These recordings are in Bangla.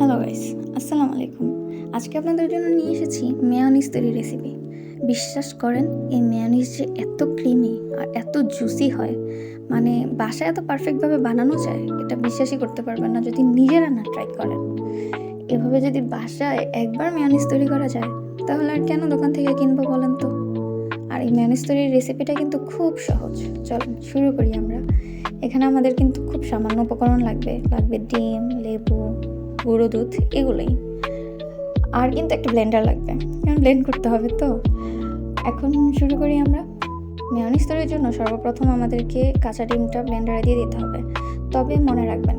হ্যালো গাইস, আসসালামু আলাইকুম। আজকে আপনাদের জন্য নিয়ে এসেছি মেয়োনিজ তৈরির রেসিপি। বিশ্বাস করেন, এই মেয়োনিজ যে এত ক্রিমি আর এত জুসি হয়, মানে বাসায় এত পারফেক্টভাবে বানানো যায়, এটা বিশ্বাসই করতে পারবেন না যদি নিজেরা না ট্রাই করেন। এভাবে যদি বাসায় একবার মেয়োনিজ তৈরি করা যায়, তাহলে আর কেন দোকান থেকে কিনবো বলেন তো? আর এই মেয়োনিজ তৈরির রেসিপিটা কিন্তু খুব সহজ। চলুন শুরু করি আমরা। এখানে আমাদের কিন্তু খুব সামান্য উপকরণ লাগবে ডিম, লেবু, গুঁড়ো দুধ, এগুলোই। আর কিন্তু একটা ব্লেন্ডার লাগবে, কারণ ব্লেন্ড করতে হবে তো। এখন শুরু করি আমরা। মেয়োনিজ তৈরির জন্য সর্বপ্রথম আমাদেরকে কাঁচা ডিমটা ব্লেন্ডারে দিয়ে দিতে হবে। তবে মনে রাখবেন,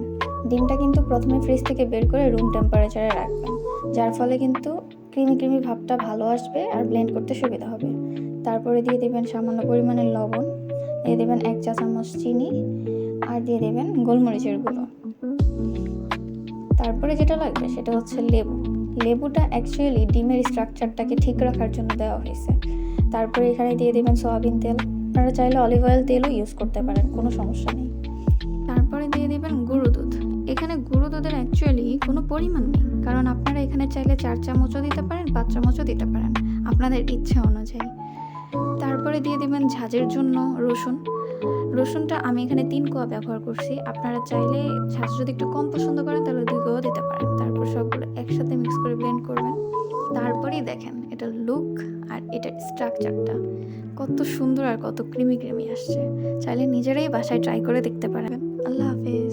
ডিমটা কিন্তু প্রথমে ফ্রিজ থেকে বের করে রুম টেম্পারেচারে রাখবেন, যার ফলে কিন্তু ক্রিমি ভাবটা ভালো আসবে আর ব্লেন্ড করতে সুবিধা হবে। তারপরে দিয়ে দেবেন সামান্য পরিমাণে লবণ, দিয়ে দেবেন 1 চা চামচ চিনি, আর দিয়ে দেবেন গোলমরিচের গুঁড়ো। তারপরে যেটা লাগবে সেটা হচ্ছে লেবুটা অ্যাকচুয়ালি ডিমের স্ট্রাকচারটাকে ঠিক রাখার জন্য দেওয়া হয়েছে। তারপরে এখানে দিয়ে দেবেন সয়াবিন তেল, আপনারা চাইলে অলিভ অয়েল তেলও ইউজ করতে পারেন, কোনো সমস্যা নেই। তারপরে দিয়ে দেবেন গুঁড়ো দুধ। এখানে গুঁড়ো দুধের অ্যাকচুয়ালি কোনো পরিমাণ নেই, কারণ আপনারা এখানে চাইলে 4 চামচও দিতে পারেন, 5 চামচও দিতে পারেন, আপনাদের ইচ্ছা অনুযায়ী। তারপরে দিয়ে দেবেন ঝাঁঝের জন্য রসুনটা আমি এখানে 3 কোয়া ব্যবহার করছি। আপনারা চাইলে ঝাঁঝ যদি একটু কম পছন্দ করেন তাহলে 2 কোয়াও দিতে পারেন। তারপর সবগুলো একসাথে মিক্স করে ব্লেন্ড করবেন। তারপরেই দেখেন এটার লুক আর এটার স্ট্রাকচারটা কত সুন্দর আর কত ক্রিমি আসছে। চাইলে নিজেরাই বাসায় ট্রাই করে দেখতে পারেন। আল্লাহ হাফেজ।